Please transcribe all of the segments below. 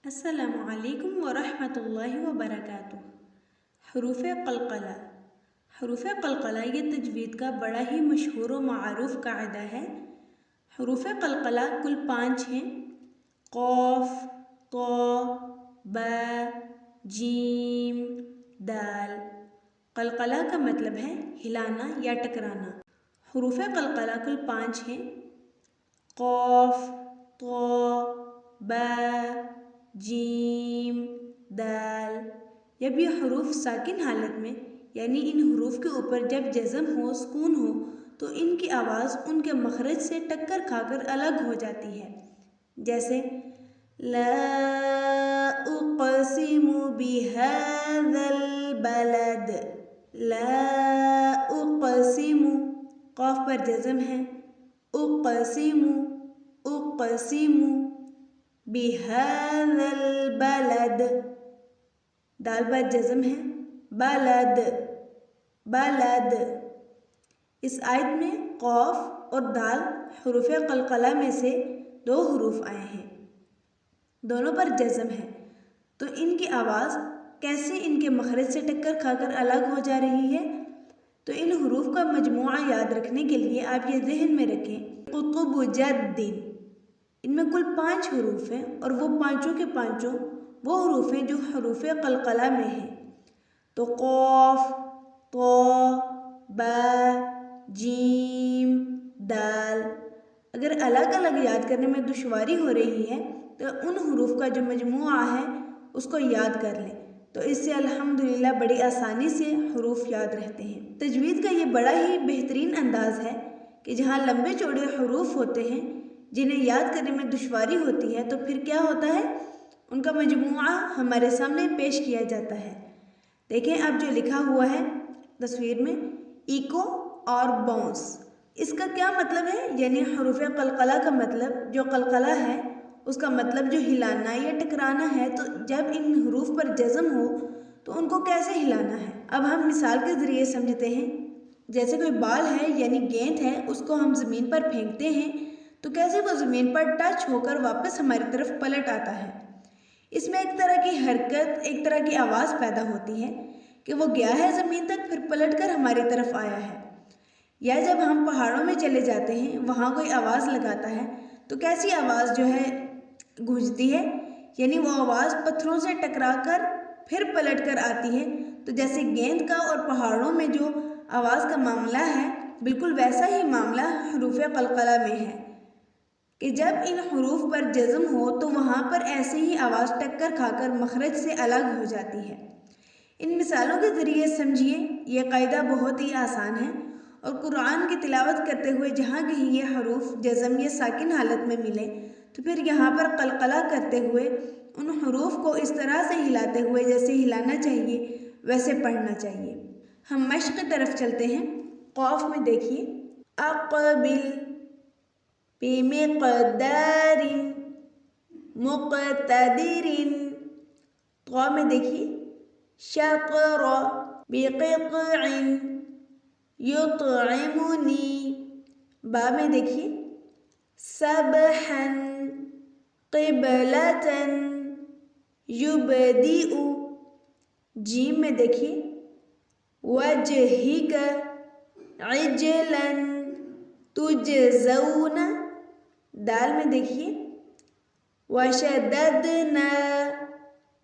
السلام علیکم ورحمۃ اللہ وبرکاتہ۔ حروف قلقلہ۔ حروف قلقلہ یہ تجوید کا بڑا ہی مشہور و معروف قاعدہ ہے۔ حروف قلقلہ کل 5 ہیں: قاف، طا، با، جیم، دال۔ قلقلہ کا مطلب ہے ہلانا یا ٹکرانا۔ حروف قلقلہ کل 5 ہیں: قاف، طا، با، جیم، دال۔ جب یہ حروف ساکن حالت میں یعنی ان حروف کے اوپر جب جزم ہو، سکون ہو، تو ان کی آواز ان کے مخرج سے ٹکر کھا کر الگ ہو جاتی ہے، جیسے لا اقسم بهذا البلد۔ لا اقسم، قاف پر جزم ہے، اقسم، اقسم بهذا البلد، دال پر جزم ہے، بلد، بلد۔ اس آیت میں قاف اور دال حروف قلقلہ میں سے 2 حروف آئے ہیں، دونوں پر جزم ہے، تو ان کی آواز کیسے ان کے مخرج سے ٹکر کھا کر الگ ہو جا رہی ہے؟ تو ان حروف کا مجموعہ یاد رکھنے کے لیے آپ یہ ذہن میں رکھیں، قطب جد، ان میں کل 5 حروف ہیں اور وہ پانچوں کے پانچوں وہ حروف ہیں جو حروف قلقلہ میں ہیں۔ تو قاف، طا، با، جیم، دال۔ اگر الگ الگ یاد کرنے میں دشواری ہو رہی ہے تو ان حروف کا جو مجموعہ ہے اس کو یاد کر لیں، تو اس سے الحمدللہ بڑی آسانی سے حروف یاد رہتے ہیں۔ تجوید کا یہ بڑا ہی بہترین انداز ہے کہ جہاں لمبے چوڑے حروف ہوتے ہیں جنہیں یاد کرنے میں دشواری ہوتی ہے، تو پھر کیا ہوتا ہے، ان کا مجموعہ ہمارے سامنے پیش کیا جاتا ہے۔ دیکھیں اب جو لکھا ہوا ہے تصویر میں، ایکو اور باؤنس، اس کا کیا مطلب ہے؟ یعنی حروف قلقلہ کا مطلب، جو قلقلہ ہے اس کا مطلب جو ہلانا یا ٹکرانا ہے، تو جب ان حروف پر جزم ہو تو ان کو کیسے ہلانا ہے؟ اب ہم مثال کے ذریعے سمجھتے ہیں۔ جیسے کوئی بال ہے یعنی گیند ہے، اس کو ہم زمین پر پھینکتے ہیں تو کیسے وہ زمین پر ٹچ ہو کر واپس ہماری طرف پلٹ آتا ہے۔ اس میں ایک طرح کی حرکت، ایک طرح کی آواز پیدا ہوتی ہے کہ وہ گیا ہے زمین تک، پھر پلٹ کر ہماری طرف آیا ہے۔ یا جب ہم پہاڑوں میں چلے جاتے ہیں، وہاں کوئی آواز لگاتا ہے تو کیسی آواز جو ہے گونجتی ہے، یعنی وہ آواز پتھروں سے ٹکرا کر پھر پلٹ کر آتی ہے۔ تو جیسے گیند کا اور پہاڑوں میں جو آواز کا معاملہ ہے، بالکل ویسا ہی معاملہ حروف قلقلہ میں ہے کہ جب ان حروف پر جزم ہو تو وہاں پر ایسے ہی آواز ٹکر کھا کر مخرج سے الگ ہو جاتی ہے۔ ان مثالوں کے ذریعے سمجھیے، یہ قاعدہ بہت ہی آسان ہے، اور قرآن کی تلاوت کرتے ہوئے جہاں کہیں یہ حروف جزم یا ساکن حالت میں ملے تو پھر یہاں پر قلقلہ کرتے ہوئے ان حروف کو اس طرح سے ہلاتے ہوئے جیسے ہلانا چاہیے ویسے پڑھنا چاہیے۔ ہم مشق کی طرف چلتے ہیں۔ قاف میں دیکھیے، اقبل بمقدار مقتدر۔ طا میں دیکھیے، شطر بقطع یطعمنی۔ با میں دیکھیے، سبحا قبلة یبدئ۔ جیم میں دیکھیے، وجہک عجلا تجزون۔ دال میں دیکھیے، وشددنا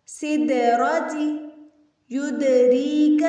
صدرتی یدریک